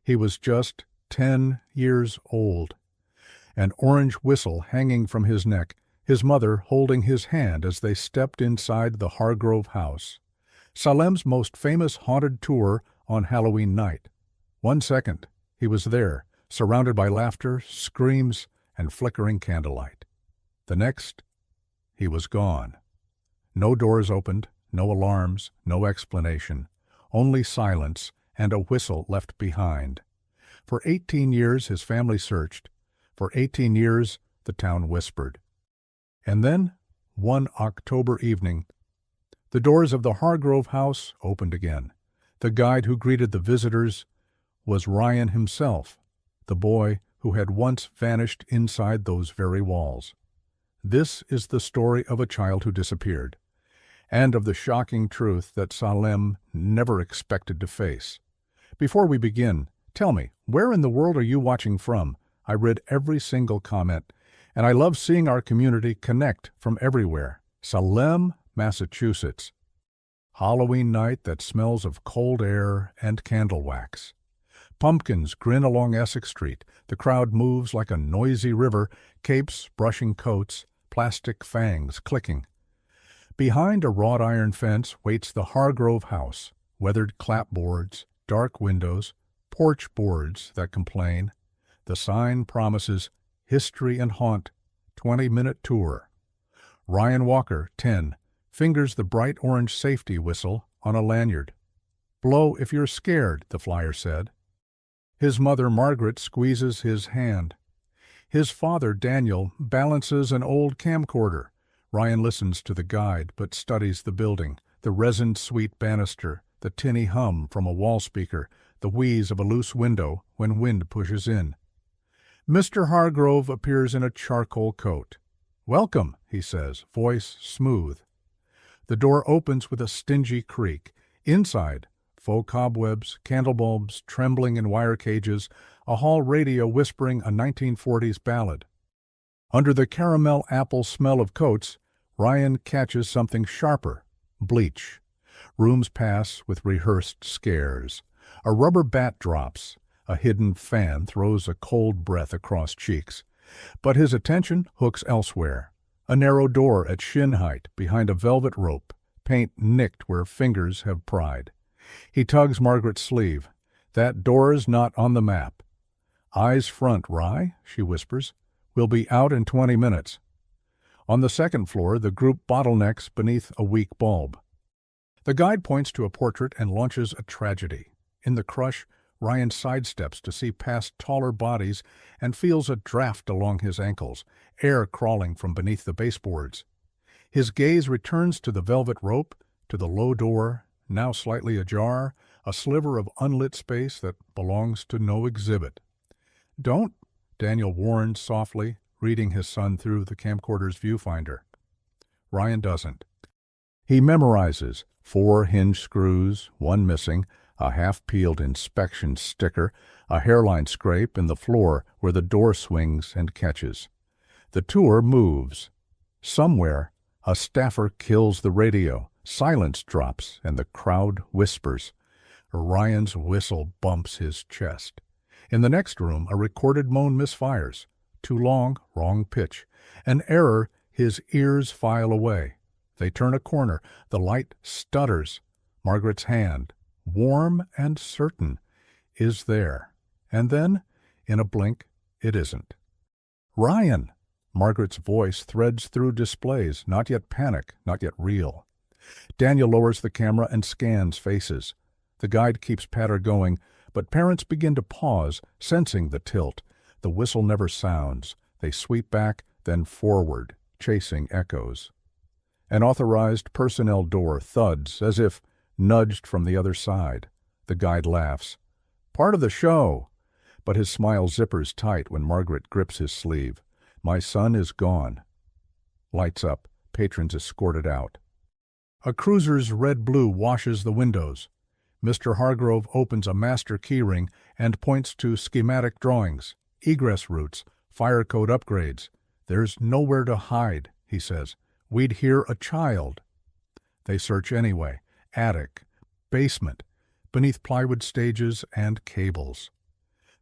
He was just 10 years old, an orange whistle hanging from his neck, his mother holding his hand as they stepped inside the Hargrove house. Salem's most famous haunted tour on Halloween night. 1 second, he was there, surrounded by laughter, screams, and flickering candlelight. The next, he was gone. No doors opened, no alarms, no explanation, only silence and a whistle left behind. For 18 years his family searched. For 18 years the town whispered. And then, one October evening, the doors of the Hargrove house opened again. The guide who greeted the visitors was Ryan himself, the boy who had once vanished inside those very walls. This is the story of a child who disappeared, and of the shocking truth that Salem never expected to face. Before we begin, tell me, where in the world are you watching from? I read every single comment, and I love seeing our community connect from everywhere. Salem, Massachusetts. Halloween night that smells of cold air and candle wax. Pumpkins grin along Essex Street. The crowd moves like a noisy river, capes brushing coats, plastic fangs clicking. Behind a wrought iron fence waits the Hargrove house, weathered clapboards, dark windows, porch boards that complain. The sign promises history and haunt, 20-minute tour. Ryan Walker, 10, fingers the bright orange safety whistle on a lanyard. Blow if you're scared, the flyer said. His mother, Margaret, squeezes his hand. His father, Daniel, balances an old camcorder. Ryan listens to the guide, but studies the building, the resin-sweet banister, the tinny hum from a wall speaker, the wheeze of a loose window when wind pushes in. Mr. Hargrove appears in a charcoal coat. "Welcome," he says, voice smooth. The door opens with a stingy creak. Inside, faux cobwebs, candle bulbs trembling in wire cages, a hall radio whispering a 1940s ballad. Under the caramel apple smell of coats, Ryan catches something sharper, bleach. Rooms pass with rehearsed scares. A rubber bat drops. A hidden fan throws a cold breath across cheeks. But his attention hooks elsewhere. A narrow door at shin height behind a velvet rope, paint nicked where fingers have pried. He tugs Margaret's sleeve. "That door's not on the map." "Eyes front, Rye," she whispers. "We'll be out in 20 minutes. On the second floor, the group bottlenecks beneath a weak bulb. The guide points to a portrait and launches a tragedy. In the crush, Ryan sidesteps to see past taller bodies and feels a draft along his ankles, air crawling from beneath the baseboards. His gaze returns to the velvet rope, to the low door, now slightly ajar, a sliver of unlit space that belongs to no exhibit. "Don't," Daniel warns softly, reading his son through the camcorder's viewfinder. Ryan doesn't. He memorizes 4 hinge screws, 1 missing, a half-peeled inspection sticker, a hairline scrape in the floor where the door swings and catches. The tour moves. Somewhere, a staffer kills the radio. Silence drops, and the crowd whispers. Ryan's whistle bumps his chest. In the next room, a recorded moan misfires. Too long, wrong pitch. An error, his ears file away. They turn a corner. The light stutters. Margaret's hand, warm and certain, is there. And then, in a blink, it isn't. "Ryan!" Margaret's voice threads through displays, not yet panic, not yet real. Daniel lowers the camera and scans faces. The guide keeps patter going, but parents begin to pause, sensing the tilt. The whistle never sounds. They sweep back, then forward, chasing echoes. An authorized personnel door thuds, as if nudged from the other side. The guide laughs. "Part of the show." But his smile zippers tight when Margaret grips his sleeve. "My son is gone." Lights up. Patrons escorted out. A cruiser's red-blue washes the windows. Mr. Hargrove opens a master keyring and points to schematic drawings, egress routes, fire code upgrades. "There's nowhere to hide," he says. "We'd hear a child." They search anyway. Attic, basement, beneath plywood stages and cables.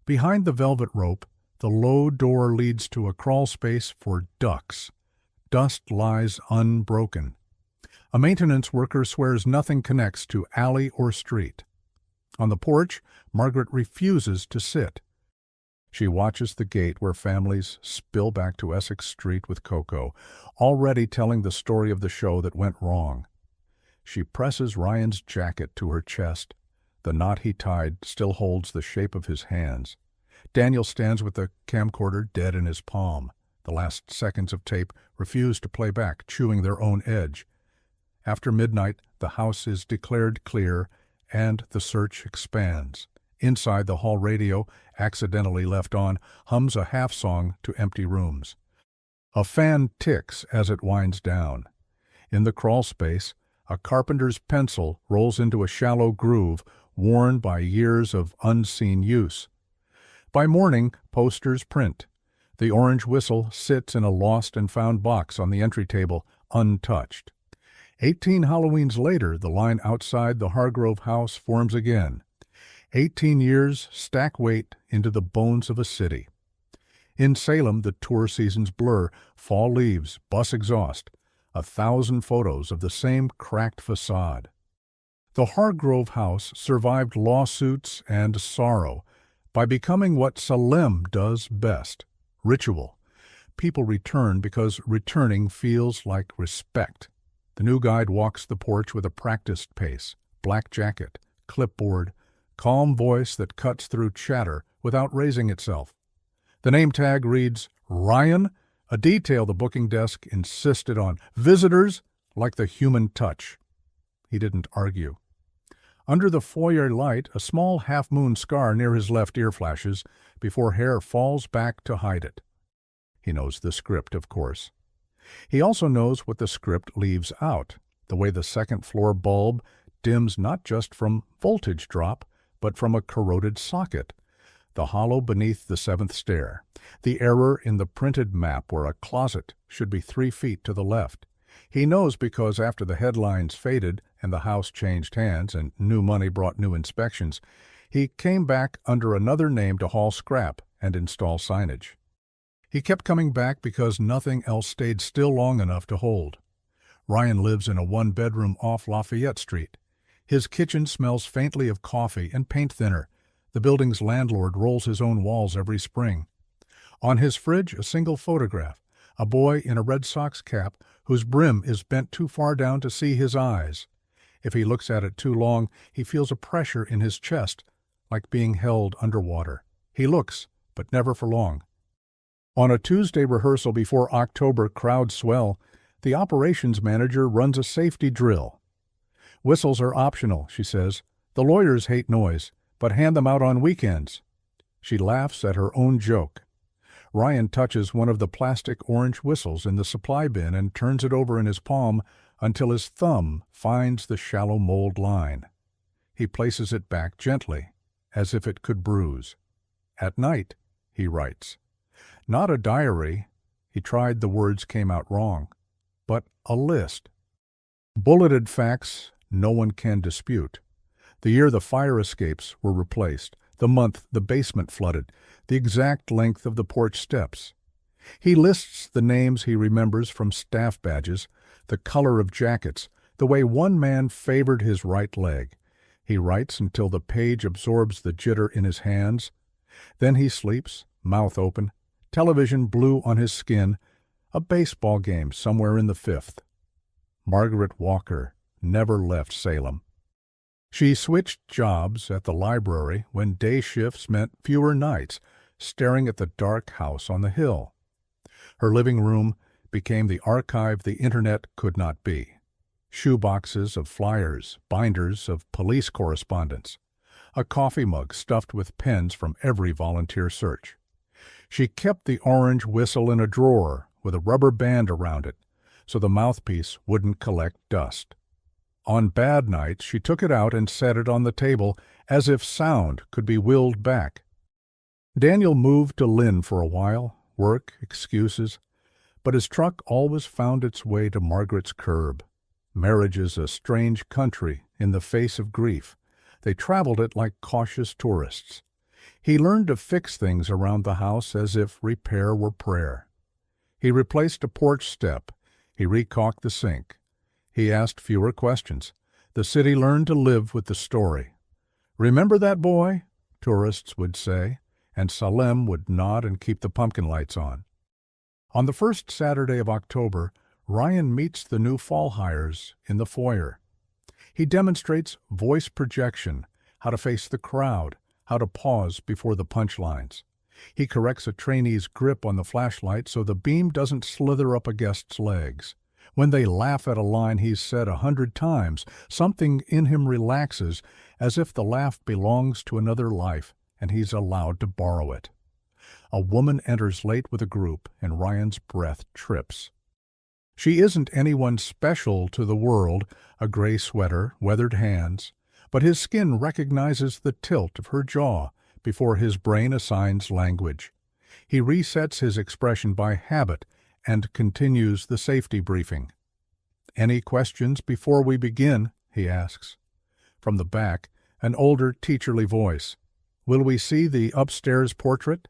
Behind the velvet rope, the low door leads to a crawl space for ducks. Dust lies unbroken. A maintenance worker swears nothing connects to alley or street. On the porch, Margaret refuses to sit. She watches the gate where families spill back to Essex Street with Coco, already telling the story of the show that went wrong. She presses Ryan's jacket to her chest. The knot he tied still holds the shape of his hands. Daniel stands with the camcorder dead in his palm. The last seconds of tape refuse to play back, chewing their own edge. After midnight, the house is declared clear, and the search expands. Inside, the hall radio, accidentally left on, hums a half-song to empty rooms. A fan ticks as it winds down. In the crawl space, a carpenter's pencil rolls into a shallow groove, worn by years of unseen use. By morning, posters print. The orange whistle sits in a lost and found box on the entry table, untouched. 18 Halloweens later, the line outside the Hargrove house forms again. 18 years stack weight into the bones of a city. In Salem, the tour seasons blur, fall leaves, bus exhaust, 1,000 photos of the same cracked facade. The Hargrove house survived lawsuits and sorrow by becoming what Salem does best, ritual. People return because returning feels like respect. The new guide walks the porch with a practiced pace, black jacket, clipboard, calm voice that cuts through chatter without raising itself. The name tag reads, Ryan, a detail the booking desk insisted on. Visitors, like the human touch. He didn't argue. Under the foyer light, a small half-moon scar near his left ear flashes before hair falls back to hide it. He knows the script, of course. He also knows what the script leaves out, the way the second-floor bulb dims not just from voltage drop, but from a corroded socket, the hollow beneath the 7th stair, the error in the printed map where a closet should be 3 feet to the left. He knows because after the headlines faded and the house changed hands and new money brought new inspections, he came back under another name to haul scrap and install signage. He kept coming back because nothing else stayed still long enough to hold. Ryan lives in a one-bedroom off Lafayette Street. His kitchen smells faintly of coffee and paint thinner. The building's landlord rolls his own walls every spring. On his fridge, a single photograph, a boy in a Red Sox cap whose brim is bent too far down to see his eyes. If he looks at it too long, he feels a pressure in his chest, like being held underwater. He looks, but never for long. On a Tuesday rehearsal before October crowds swell, the operations manager runs a safety drill. Whistles are optional, she says. The lawyers hate noise, but hand them out on weekends. She laughs at her own joke. Ryan touches one of the plastic orange whistles in the supply bin and turns it over in his palm until his thumb finds the shallow mold line. He places it back gently, as if it could bruise. At night, he writes. Not a diary, he tried, the words came out wrong, but a list. Bulleted facts no one can dispute. The year the fire escapes were replaced, the month the basement flooded, the exact length of the porch steps. He lists the names he remembers from staff badges, the color of jackets, the way one man favored his right leg. He writes until the page absorbs the jitter in his hands. Then he sleeps, mouth open, television blue on his skin, a baseball game somewhere in the 5th. Margaret Walker never left Salem. She switched jobs at the library when day shifts meant fewer nights, staring at the dark house on the hill. Her living room became the archive the internet could not be. Shoeboxes of flyers, binders of police correspondence, a coffee mug stuffed with pens from every volunteer search. She kept the orange whistle in a drawer with a rubber band around it, so the mouthpiece wouldn't collect dust. On bad nights, she took it out and set it on the table as if sound could be willed back. Daniel moved to Lynn for a while, work, excuses, but his truck always found its way to Margaret's curb. Marriage is a strange country in the face of grief. They traveled it like cautious tourists. He learned to fix things around the house as if repair were prayer. He replaced a porch step. He recaulked the sink. He asked fewer questions. The city learned to live with the story. "Remember that boy?" tourists would say, and Salem would nod and keep the pumpkin lights on. On the first Saturday of October, Ryan meets the new fall hires in the foyer. He demonstrates voice projection, how to face the crowd, how to pause before the punchlines. He corrects a trainee's grip on the flashlight so the beam doesn't slither up a guest's legs. When they laugh at a line he's said 100 times, something in him relaxes, as if the laugh belongs to another life and he's allowed to borrow it. A woman enters late with a group, and Ryan's breath trips. She isn't anyone special to the world, a gray sweater, weathered hands, but his skin recognizes the tilt of her jaw before his brain assigns language. He resets his expression by habit and continues the safety briefing. "Any questions before we begin?" he asks. From the back, an older, teacherly voice. "Will we see the upstairs portrait?"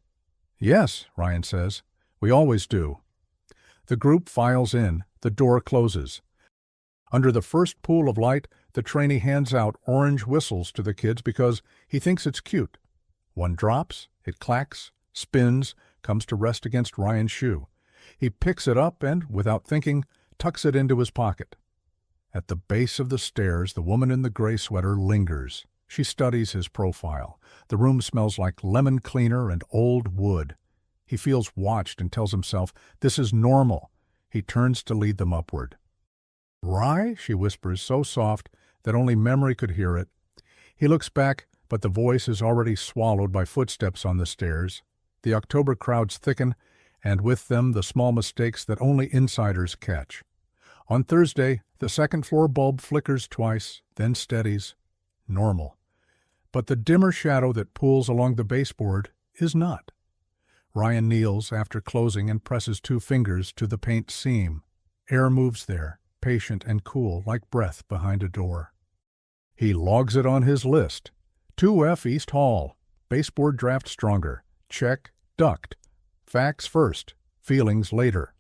"Yes," Ryan says. "We always do." The group files in. The door closes. Under the first pool of light, the trainee hands out orange whistles to the kids because he thinks it's cute. One drops, it clacks, spins, comes to rest against Ryan's shoe. He picks it up and, without thinking, tucks it into his pocket. At the base of the stairs, the woman in the gray sweater lingers. She studies his profile. The room smells like lemon cleaner and old wood. He feels watched and tells himself, this is normal. He turns to lead them upward. "Rye?" she whispers, so soft that only memory could hear it. He looks back, but the voice is already swallowed by footsteps on the stairs. The October crowds thicken, and with them the small mistakes that only insiders catch. On Thursday, the second-floor bulb flickers twice, then steadies. Normal. But the dimmer shadow that pools along the baseboard is not. Ryan kneels after closing and presses 2 fingers to the paint seam. Air moves there, patient and cool, like breath behind a door. He logs it on his list. 2F East Hall. Baseboard draft stronger. Check. Duct. Facts first. Feelings later.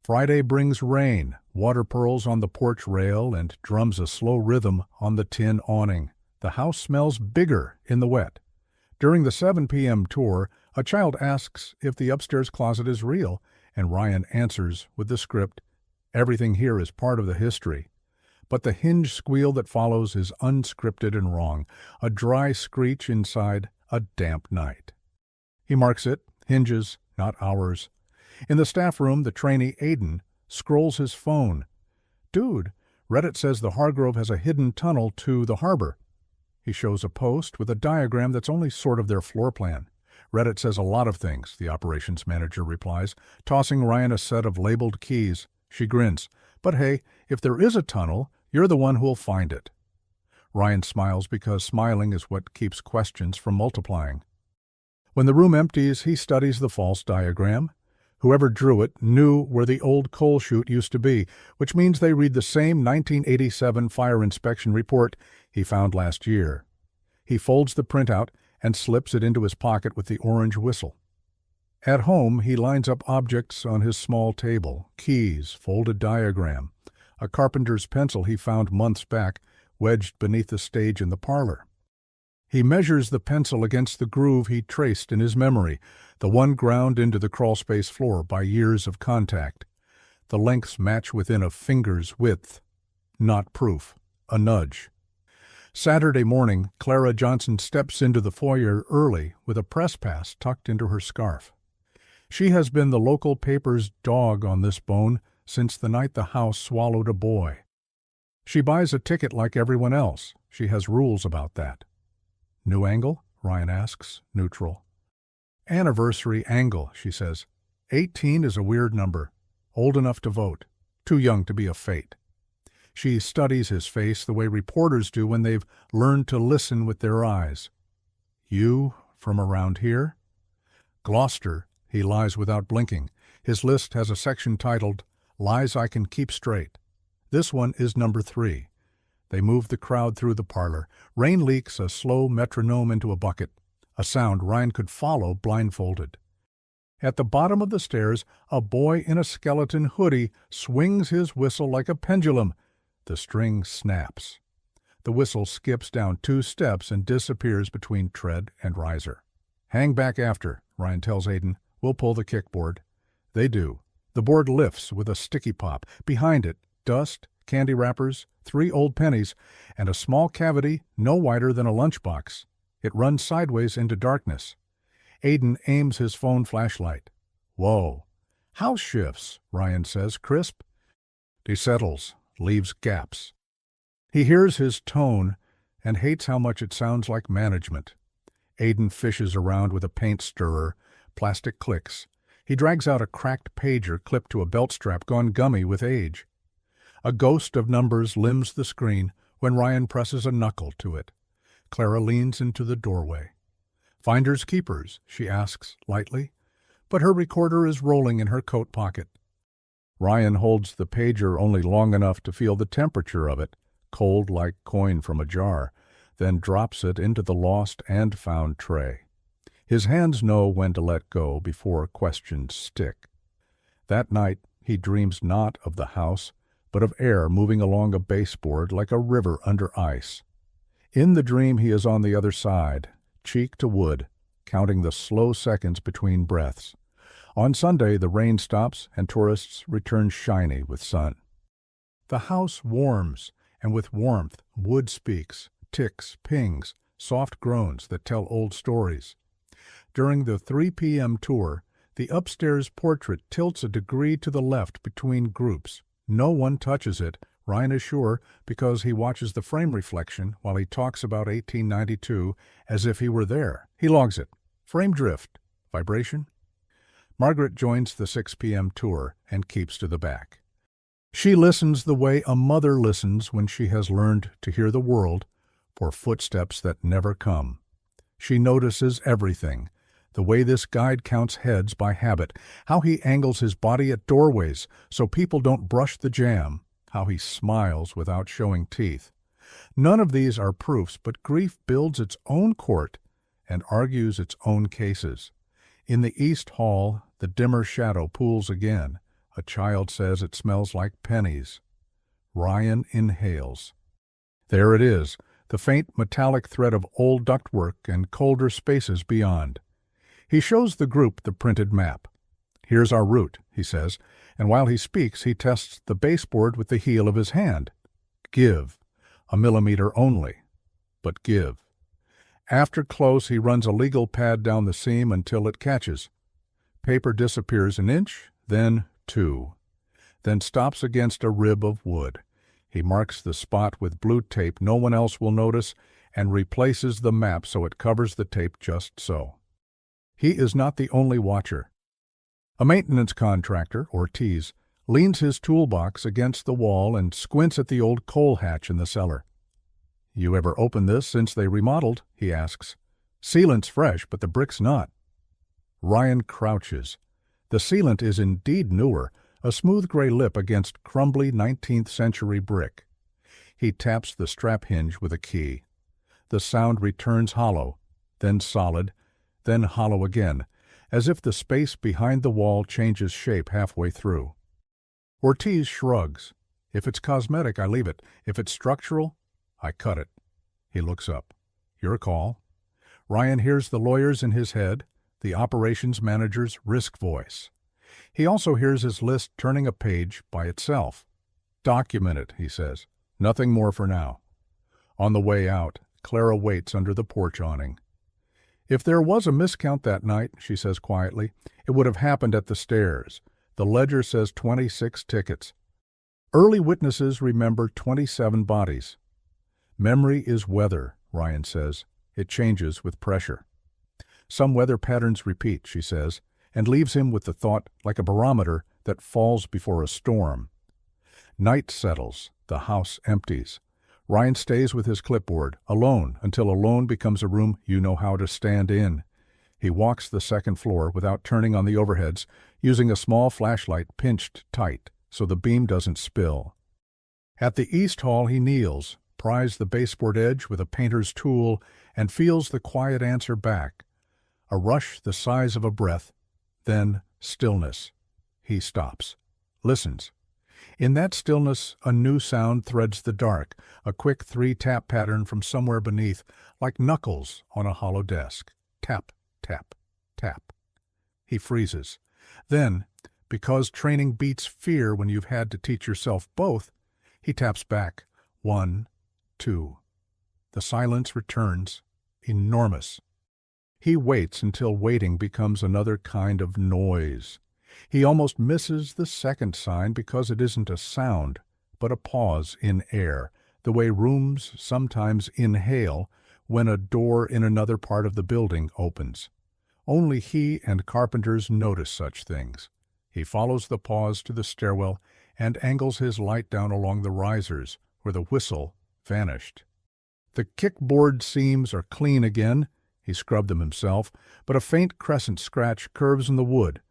Friday brings rain, water pearls on the porch rail, and drums a slow rhythm on the tin awning. The house smells bigger in the wet. During the 7 p.m. tour, a child asks if the upstairs closet is real, and Ryan answers with the script, "Everything here is part of the history." But the hinge squeal that follows is unscripted and wrong, a dry screech inside a damp night. He marks it, hinges, not hours. In the staff room, the trainee, Aiden, scrolls his phone. "Dude, Reddit says the Hargrove has a hidden tunnel to the harbor." He shows a post with a diagram that's only sort of their floor plan. "Reddit says a lot of things," the operations manager replies, tossing Ryan a set of labeled keys. She grins. "But hey, if there is a tunnel, you're the one who'll find it." Ryan smiles because smiling is what keeps questions from multiplying. When the room empties, he studies the false diagram. Whoever drew it knew where the old coal chute used to be, which means they read the same 1987 fire inspection report he found last year. He folds the printout and slips it into his pocket with the orange whistle. At home, he lines up objects on his small table, keys, folded diagram, a carpenter's pencil he found months back, wedged beneath the stage in the parlor. He measures the pencil against the groove he traced in his memory, the one ground into the crawlspace floor by years of contact. The lengths match within a finger's width. Not proof. A nudge. Saturday morning, Clara Johnson steps into the foyer early with a press pass tucked into her scarf. She has been the local paper's dog on this bone since the night the house swallowed a boy. She buys a ticket like everyone else. She has rules about that. "New angle?" Ryan asks, neutral. "Anniversary angle," she says. 18 is a weird number. Old enough to vote. Too young to be a fate. She studies his face the way reporters do when they've learned to listen with their eyes. "You from around here?" Gloucester, he lies without blinking. His list has a section titled, "Lies I Can Keep Straight." This one is number 3. They move the crowd through the parlor. Rain leaks a slow metronome into a bucket. a sound Ryan could follow blindfolded. At the bottom of the stairs, a boy in a skeleton hoodie swings his whistle like a pendulum. The string snaps. The whistle skips down 2 steps and disappears between tread and riser. "Hang back after," Ryan tells Aidan. "We'll pull the kickboard." They do. The board lifts with a sticky pop. Behind it, dust, candy wrappers, 3 old pennies, and a small cavity no wider than a lunchbox. It runs sideways into darkness. Aidan aims his phone flashlight. "Whoa." "House shifts," Ryan says, crisp. Desettles, leaves gaps. He hears his tone and hates how much it sounds like management. Aidan fishes around with a paint stirrer. Plastic clicks. He drags out a cracked pager clipped to a belt strap gone gummy with age. A ghost of numbers limbs the screen when Ryan presses a knuckle to it. Clara leans into the doorway. "Finders keepers?" she asks lightly, but her recorder is rolling in her coat pocket. Ryan holds the pager only long enough to feel the temperature of it, cold like coin from a jar, then drops it into the lost and found tray. His hands know when to let go before questions stick. That night he dreams not of the house, but of air moving along a baseboard like a river under ice. In the dream he is on the other side, cheek to wood, counting the slow seconds between breaths. On Sunday the rain stops and tourists return shiny with sun. The house warms, and with warmth wood speaks, ticks, pings, soft groans that tell old stories. During the 3 p.m. tour, the upstairs portrait tilts a degree to the left between groups. No one touches it, Ryan is sure, because he watches the frame reflection while he talks about 1892 as if he were there. He logs it. Frame drift. Vibration. Margaret joins the 6 p.m. tour and keeps to the back. She listens the way a mother listens when she has learned to hear the world for footsteps that never come. She notices everything. The way this guide counts heads by habit, how he angles his body at doorways so people don't brush the jam, how he smiles without showing teeth. None of these are proofs, but grief builds its own court and argues its own cases. In the East Hall, the dimmer shadow pools again. A child says it smells like pennies. Ryan inhales. There it is, the faint metallic thread of old ductwork and colder spaces beyond. He shows the group the printed map. "Here's our route," he says, and while he speaks he tests the baseboard with the heel of his hand. Give. A millimeter only. But give. After close he runs a legal pad down the seam until it catches. Paper disappears an inch, then 2. Then stops against a rib of wood. He marks the spot with blue tape no one else will notice and replaces the map so it covers the tape just so. He is not the only watcher. A maintenance contractor, Ortiz, leans his toolbox against the wall and squints at the old coal hatch in the cellar. "You ever opened this since they remodeled?" he asks. "Sealant's fresh, but the brick's not." Ryan crouches. The sealant is indeed newer, a smooth gray lip against crumbly 19th century brick. He taps the strap hinge with a key. The sound returns hollow, then solid, then hollow again, as if the space behind the wall changes shape halfway through. Ortiz shrugs. "If it's cosmetic, I leave it. If it's structural, I cut it." He looks up. "Your call." Ryan hears the lawyers in his head, the operations manager's risk voice. He also hears his list turning a page by itself. "Document it," he says. "Nothing more for now." On the way out, Clara waits under the porch awning. "If there was a miscount that night," she says quietly, "it would have happened at the stairs. The ledger says 26 tickets. Early witnesses remember 27 bodies." "Memory is weather," Ryan says. "It changes with pressure." "Some weather patterns repeat," she says, and leaves him with the thought like a barometer that falls before a storm. Night settles. The house empties. Ryan stays with his clipboard, alone, until alone becomes a room you know how to stand in. He walks the second floor without turning on the overheads, using a small flashlight pinched tight so the beam doesn't spill. At the East Hall he kneels, pries the baseboard edge with a painter's tool, and feels the quiet answer back, A rush the size of a breath, then stillness. He stops, listens. In that stillness, a new sound threads the dark, a quick three-tap pattern from somewhere beneath, like knuckles on a hollow desk. Tap, tap, tap. He freezes. Then, because training beats fear when you've had to teach yourself both, he taps back. 1, 2. The silence returns, enormous. He waits until waiting becomes another kind of noise. He almost misses the second sign because it isn't a sound, but a pause in air, the way rooms sometimes inhale when a door in another part of the building opens. Only he and carpenters notice such things. He follows the pause to the stairwell and angles his light down along the risers, where the whistle vanished. The kickboard seams are clean again. He scrubbed them himself, but a faint crescent scratch curves in the wood,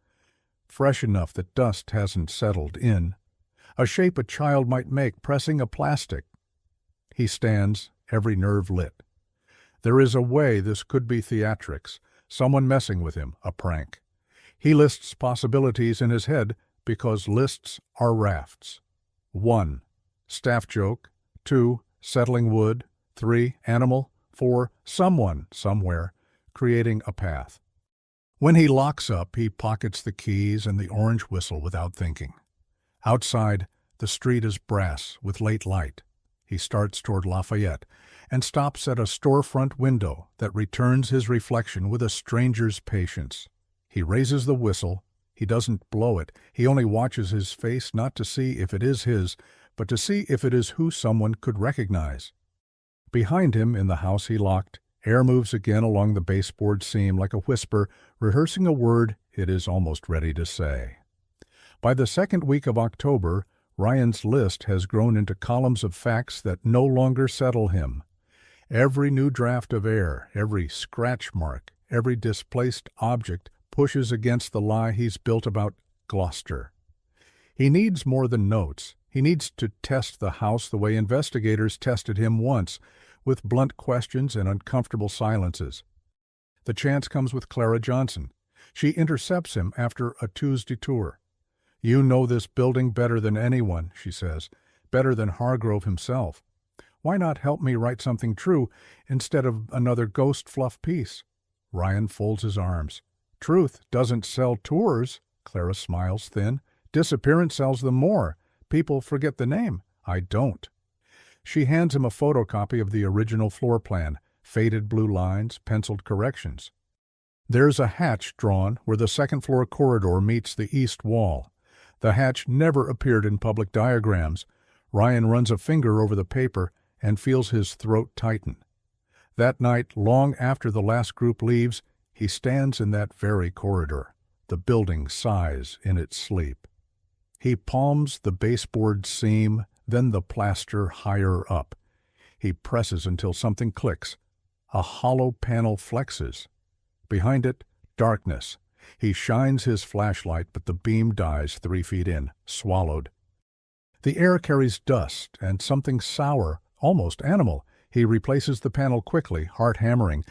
fresh enough that dust hasn't settled in. A shape a child might make pressing a plastic. He stands, every nerve lit. There is a way this could be theatrics, someone messing with him, a prank. He lists possibilities in his head because lists are rafts. 1. Staff joke. 2. Settling wood. 3. Animal. 4. Someone, somewhere, creating a path. When he locks up, he pockets the keys and the orange whistle without thinking. Outside, the street is brass with late light. He starts toward Lafayette and stops at a storefront window that returns his reflection with a stranger's patience. He raises the whistle. He doesn't blow it. He only watches his face not to see if it is his, but to see if it is who someone could recognize. Behind him, in the house he locked, air moves again along the baseboard seam like a whisper, rehearsing a word it is almost ready to say. By the second week of October, Ryan's list has grown into columns of facts that no longer settle him. Every new draft of air, every scratch mark, every displaced object pushes against the lie he's built about Gloucester. He needs more than notes. He needs to test the house the way investigators tested him once, with blunt questions and uncomfortable silences. The chance comes with Clara Johnson. She intercepts him after a Tuesday tour. "You know this building better than anyone," she says, "better than Hargrove himself. Why not help me write something true instead of another ghost fluff piece?" Ryan folds his arms. "Truth doesn't sell tours," Clara smiles thin. "Disappearance sells them more. People forget the name. I don't." She hands him a photocopy of the original floor plan, faded blue lines, penciled corrections. There's a hatch drawn where the second-floor corridor meets the east wall. The hatch never appeared in public diagrams. Ryan runs a finger over the paper and feels his throat tighten. That night, long after the last group leaves, he stands in that very corridor. The building sighs in its sleep. He palms the baseboard seam, then the plaster higher up. He presses until something clicks. A hollow panel flexes. Behind it, darkness. He shines his flashlight, but the beam dies 3 feet in, swallowed. The air carries dust and something sour, almost animal. He replaces the panel quickly, heart hammering,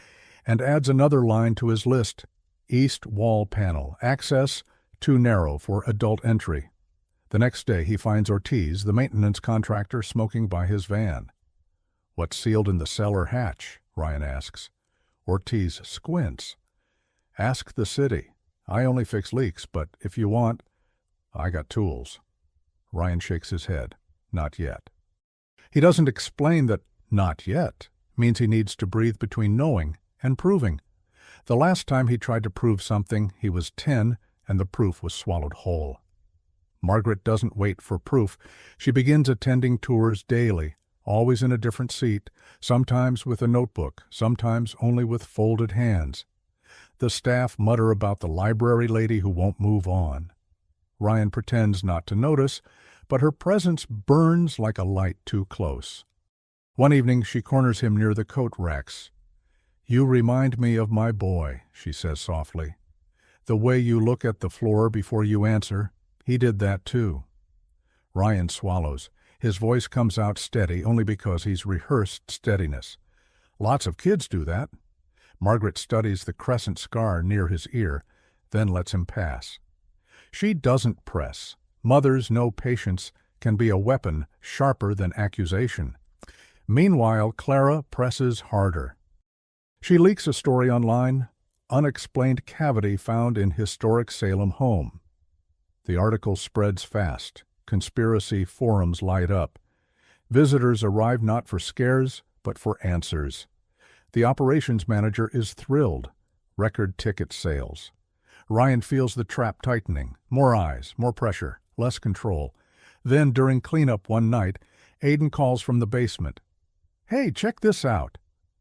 and adds another line to his list. East wall panel. Access too narrow for adult entry. The next day he finds Ortiz, the maintenance contractor, smoking by his van. "What's sealed in the cellar hatch?" Ryan asks. Ortiz squints. "Ask the city. I only fix leaks, but if you want, I got tools." Ryan shakes his head. Not yet. He doesn't explain that "not yet" means he needs to breathe between knowing and proving. The last time he tried to prove something, he was 10, and the proof was swallowed whole. Margaret doesn't wait for proof. She begins attending tours daily, always in a different seat, sometimes with a notebook, sometimes only with folded hands. The staff mutter about the library lady who won't move on. Ryan pretends not to notice, but her presence burns like a light too close. One evening she corners him near the coat racks. "You remind me of my boy," she says softly. "The way you look at the floor before you answer, he did that too." Ryan swallows. His voice comes out steady only because he's rehearsed steadiness. "Lots of kids do that. Margaret studies the crescent scar near his ear, then lets him pass. She doesn't press. Mothers know patience can be a weapon sharper than accusation. Meanwhile, Clara presses harder. She leaks a story online, "Unexplained Cavity Found in Historic Salem Home." The article spreads fast. Conspiracy forums light up. Visitors arrive not for scares, but for answers. The operations manager is thrilled. Record ticket sales. Ryan feels the trap tightening. More eyes, more pressure, less control. Then, during cleanup one night, Aiden calls from the basement. "Hey, check this out."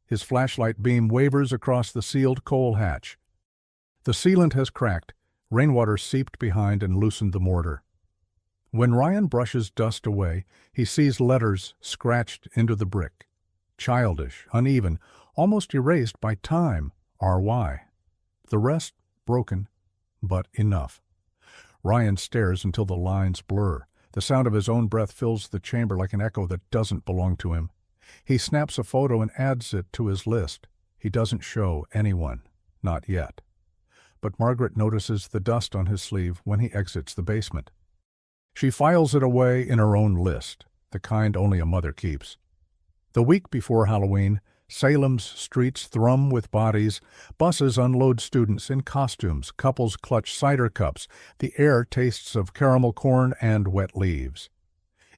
His flashlight beam wavers across the sealed coal hatch. The sealant has cracked. Rainwater seeped behind and loosened the mortar. When Ryan brushes dust away, he sees letters scratched into the brick. Childish, uneven, almost erased by time, RY. The rest broken, but enough. Ryan stares until the lines blur. The sound of his own breath fills the chamber like an echo that doesn't belong to him. He snaps a photo and adds it to his list. He doesn't show anyone, not yet. But Margaret notices the dust on his sleeve when he exits the basement. She files it away in her own list, the kind only a mother keeps. The week before Halloween, Salem's streets thrum with bodies, buses unload students in costumes, couples clutch cider cups, the air tastes of caramel corn and wet leaves.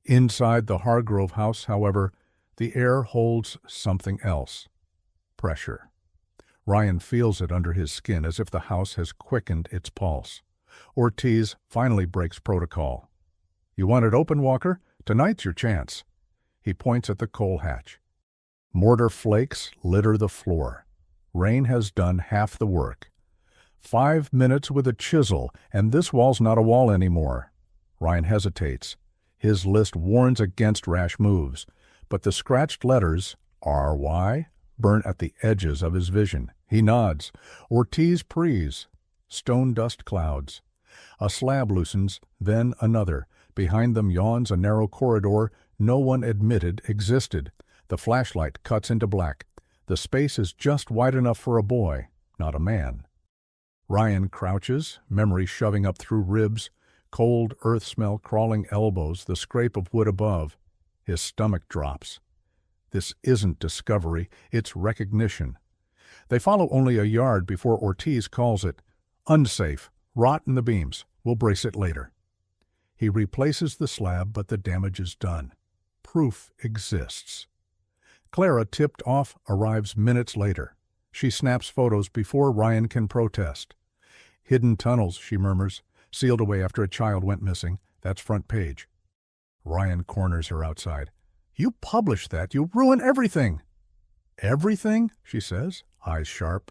Inside the Hargrove house, however, the air holds something else. Pressure. Ryan feels it under his skin as if the house has quickened its pulse. Ortiz finally breaks protocol. "You want it open, Walker? Tonight's your chance." He points at the coal hatch. Mortar flakes litter the floor. Rain has done half the work. 5 minutes with a chisel, and this wall's not a wall anymore. Ryan hesitates. His list warns against rash moves, but the scratched letters, RY, burn at the edges of his vision. He nods. Ortiz prees. Stone dust clouds. A slab loosens, then another. Behind them yawns a narrow corridor no one admitted existed. The flashlight cuts into black. The space is just wide enough for a boy, not a man. Ryan crouches, memory shoving up through ribs, cold earth smell crawling elbows, the scrape of wood above. His stomach drops. This isn't discovery, it's recognition. They follow only a yard before Ortiz calls it, "Unsafe, rot in the beams, we'll brace it later." He replaces the slab, but the damage is done. Proof exists. Clara, tipped off, arrives minutes later. She snaps photos before Ryan can protest. "Hidden tunnels," she murmurs, "sealed away after a child went missing. That's front page." Ryan corners her outside. "You publish that, you ruin everything." "Everything?" she says, eyes sharp.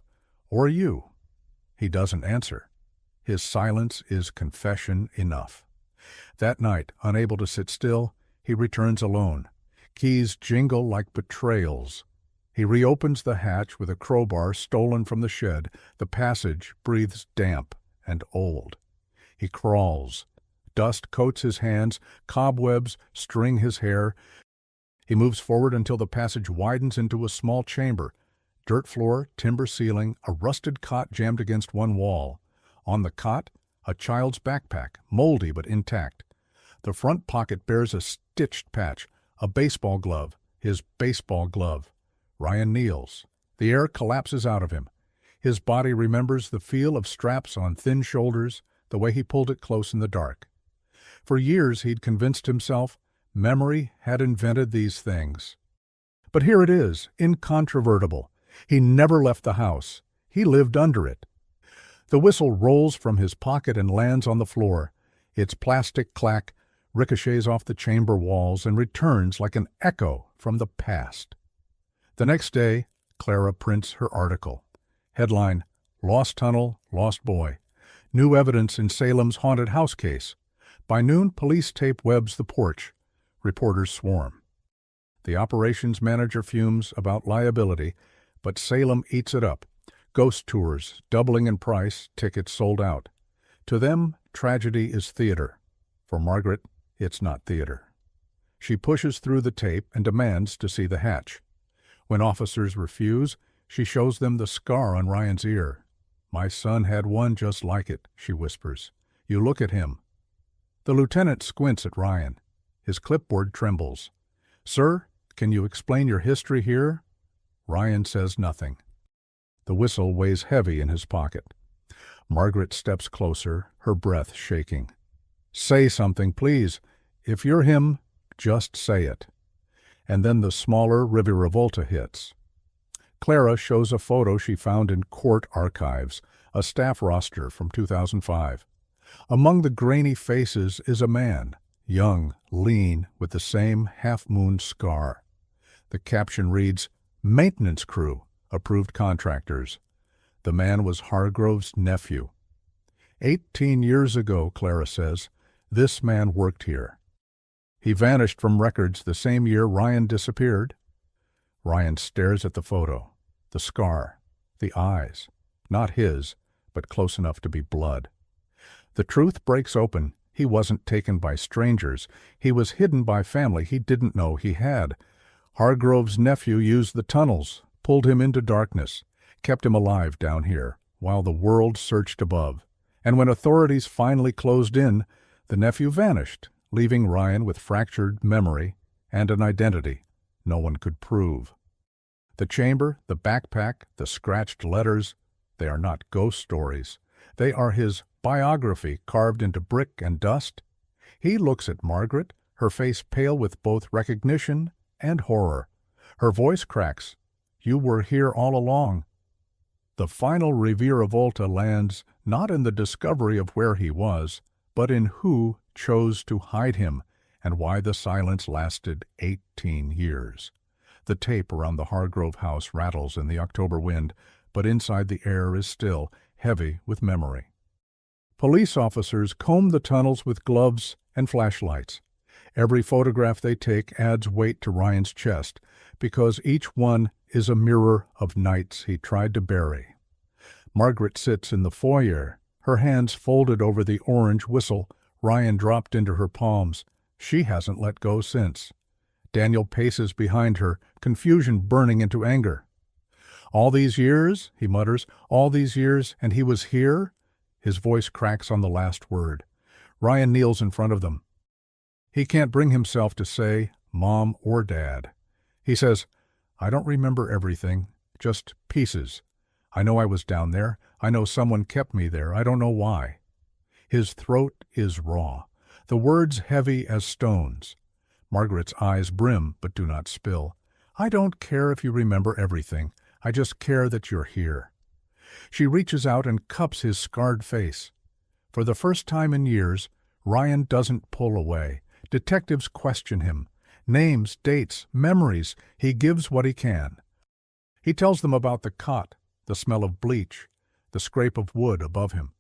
"Or you?" He doesn't answer. His silence is confession enough. That night, unable to sit still, he returns alone. Keys jingle like betrayals. He reopens the hatch with a crowbar stolen from the shed. The passage breathes damp and old. He crawls. Dust coats his hands, cobwebs string his hair. He moves forward until the passage widens into a small chamber. Dirt floor, timber ceiling, a rusted cot jammed against one wall. On the cot, a child's backpack, moldy but intact. The front pocket bears a stitched patch, a baseball glove, his baseball glove. Ryan kneels. The air collapses out of him. His body remembers the feel of straps on thin shoulders, the way he pulled it close in the dark. For years he'd convinced himself memory had invented these things. But here it is, incontrovertible. He never left the house. He lived under it. The whistle rolls from his pocket and lands on the floor. Its plastic clack ricochets off the chamber walls and returns like an echo from the past. The next day, Clara prints her article. Headline, "Lost Tunnel, Lost Boy. New evidence in Salem's haunted house case. By noon, police tape webs the porch. Reporters swarm." The operations manager fumes about liability, but Salem eats it up. Ghost tours, doubling in price, tickets sold out. To them, tragedy is theater. For Margaret, it's not theater. She pushes through the tape and demands to see the hatch. When officers refuse, She shows them the scar on Ryan's ear. "My son had one just like it," she whispers. "You look at him." The lieutenant squints at Ryan. His clipboard trembles. "Sir, can you explain your history here?" Ryan says nothing. The whistle weighs heavy in his pocket. Margaret steps closer, her breath shaking. "Say something, please. If you're him, just say it." And then the smaller Riviera-Volta hits. Clara shows a photo she found in court archives, a staff roster from 2005. Among the grainy faces is a man, young, lean, with the same half-moon scar. The caption reads, "Maintenance crew, approved contractors." The man was Hargrove's nephew. 18 years ago, Clara says, this man worked here. He vanished from records the same year Ryan disappeared. Ryan stares at the photo, the scar, the eyes, not his, but close enough to be blood. The truth breaks open. He wasn't taken by strangers. He was hidden by family he didn't know he had. Hargrove's nephew used the tunnels, pulled him into darkness, kept him alive down here, while the world searched above. And when authorities finally closed in, the nephew vanished, leaving Ryan with fractured memory and an identity no one could prove. The chamber, the backpack, the scratched letters, they are not ghost stories. They are his biography carved into brick and dust. He looks at Margaret, her face pale with both recognition and horror. Her voice cracks. "You were here all along." The final Riviera-Volta lands not in the discovery of where he was, but in who chose to hide him and why the silence lasted 18 years. The tape around the Hargrove house rattles in the October wind, but inside the air is still, heavy with memory. Police officers comb the tunnels with gloves and flashlights. Every photograph they take adds weight to Ryan's chest, because each one is a mirror of nights he tried to bury. Margaret sits in the foyer, her hands folded over the orange whistle Ryan dropped into her palms. She hasn't let go since. Daniel paces behind her, confusion burning into anger. "All these years," he mutters, "all these years, and he was here?" His voice cracks on the last word. Ryan kneels in front of them. He can't bring himself to say Mom or Dad. He says, "I don't remember everything, just pieces. I know I was down there. I know someone kept me there. I don't know why." His throat is raw, the words heavy as stones. Margaret's eyes brim but do not spill. "I don't care if you remember everything. I just care that you're here." She reaches out and cups his scarred face. For the first time in years, Ryan doesn't pull away. Detectives question him. Names, dates, memories, he gives what he can. He tells them about the cot, the smell of bleach, the scrape of wood above him.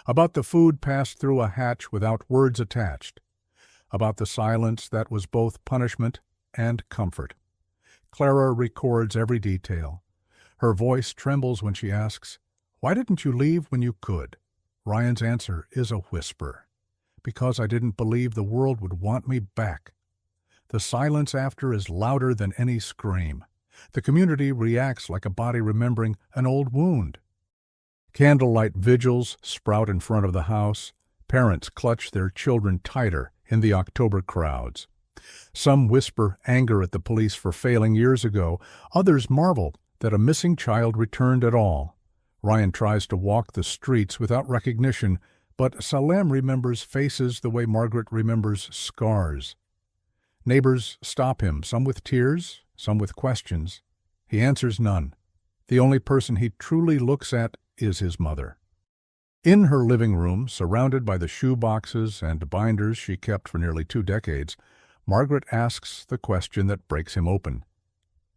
About the food passed through a hatch without words attached. About the silence that was both punishment and comfort. Clara records every detail. Her voice trembles when she asks, "Why didn't you leave when you could?" Ryan's answer is a whisper. "Because I didn't believe the world would want me back." The silence after is louder than any scream. The community reacts like a body remembering an old wound. Candlelight vigils sprout in front of the house. Parents clutch their children tighter in the October crowds. Some whisper anger at the police for failing years ago. Others marvel that a missing child returned at all. Ryan tries to walk the streets without recognition, but Salem remembers faces the way Margaret remembers scars. Neighbors stop him, some with tears, some with questions. He answers none. The only person he truly looks at is his mother. In her living room, surrounded by the shoe boxes and binders she kept for nearly 2 decades, Margaret asks the question that breaks him open.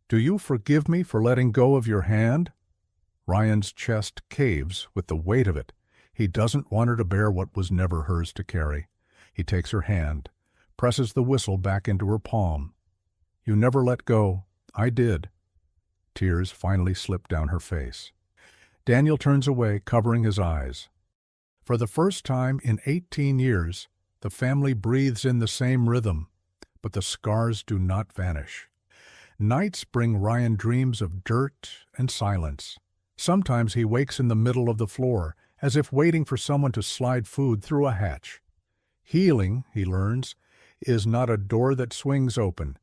"Do you forgive me for letting go of your hand?" Ryan's chest caves with the weight of it. He doesn't want her to bear what was never hers to carry. He takes her hand, presses the whistle back into her palm. "You never let go. I did." Tears finally slip down her face. Daniel turns away, covering his eyes. For the first time in 18 years, the family breathes in the same rhythm, but the scars do not vanish. Nights bring Ryan dreams of dirt and silence. Sometimes he wakes in the middle of the floor, as if waiting for someone to slide food through a hatch. Healing, he learns, is not a door that swings open.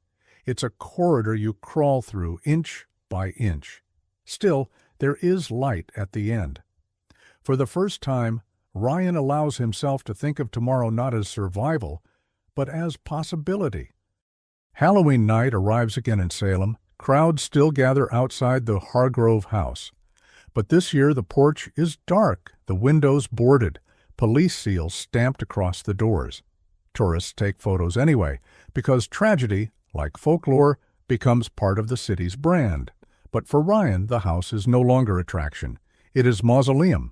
It's a corridor you crawl through inch by inch. Still, there is light at the end. For the first time, Ryan allows himself to think of tomorrow not as survival, but as possibility. Halloween night arrives again in Salem. Crowds still gather outside the Hargrove house. But this year the porch is dark, the windows boarded, police seals stamped across the doors. Tourists take photos anyway, because tragedy, like folklore, becomes part of the city's brand. But for Ryan, the house is no longer attraction. It is mausoleum.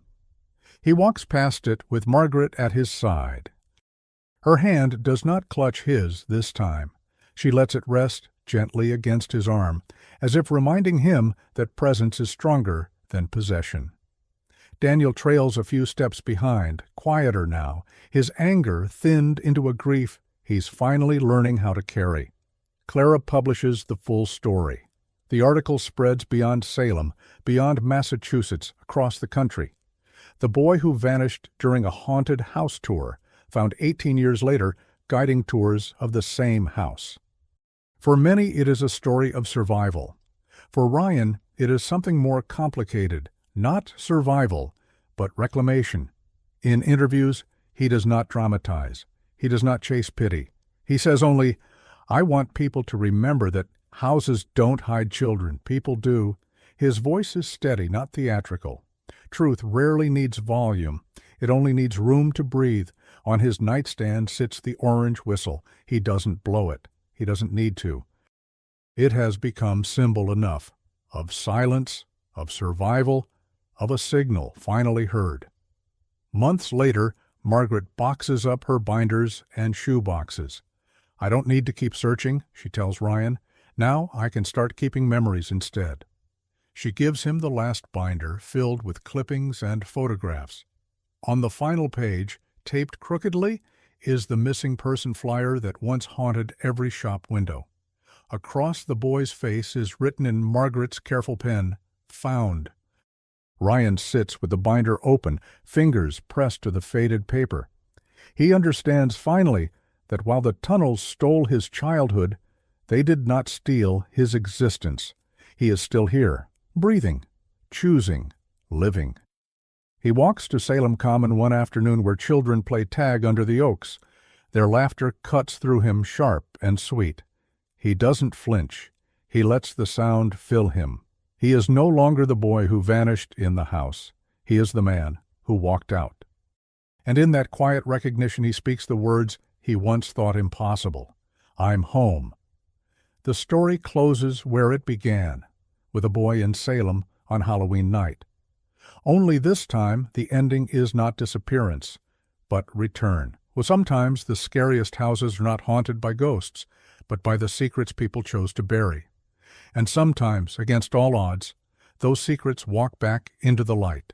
He walks past it with Margaret at his side. Her hand does not clutch his this time. She lets it rest gently against his arm, as if reminding him that presence is stronger than possession. Daniel trails a few steps behind, quieter now, his anger thinned into a grief he's finally learning how to carry. Clara publishes the full story. The article spreads beyond Salem, beyond Massachusetts, across the country. The boy who vanished during a haunted house tour, found 18 years later guiding tours of the same house. For many, it is a story of survival. For Ryan, it is something more complicated, not survival, but reclamation. In interviews, he does not dramatize. He does not chase pity. He says only, "I want people to remember that houses don't hide children. People do." His voice is steady, not theatrical. Truth rarely needs volume. It only needs room to breathe. On his nightstand sits the orange whistle. He doesn't blow it. He doesn't need to. It has become symbol enough of silence, of survival, of a signal finally heard. Months later, Margaret boxes up her binders and shoe boxes. "I don't need to keep searching," she tells Ryan. "Now I can start keeping memories instead." She gives him the last binder, filled with clippings and photographs. On the final page, taped crookedly, is the missing person flyer that once haunted every shop window. Across the boy's face is written in Margaret's careful pen, "Found." Ryan sits with the binder open, fingers pressed to the faded paper. He understands finally that while the tunnels stole his childhood, they did not steal his existence. He is still here, breathing, choosing, living. He walks to Salem Common one afternoon where children play tag under the oaks. Their laughter cuts through him sharp and sweet. He doesn't flinch. He lets the sound fill him. He is no longer the boy who vanished in the house. He is the man who walked out. And in that quiet recognition he speaks the words he once thought impossible. "I'm home." The story closes where it began, with a boy in Salem on Halloween night. Only this time the ending is not disappearance, but return. Well, sometimes the scariest houses are not haunted by ghosts, but by the secrets people chose to bury. And sometimes, against all odds, those secrets walk back into the light.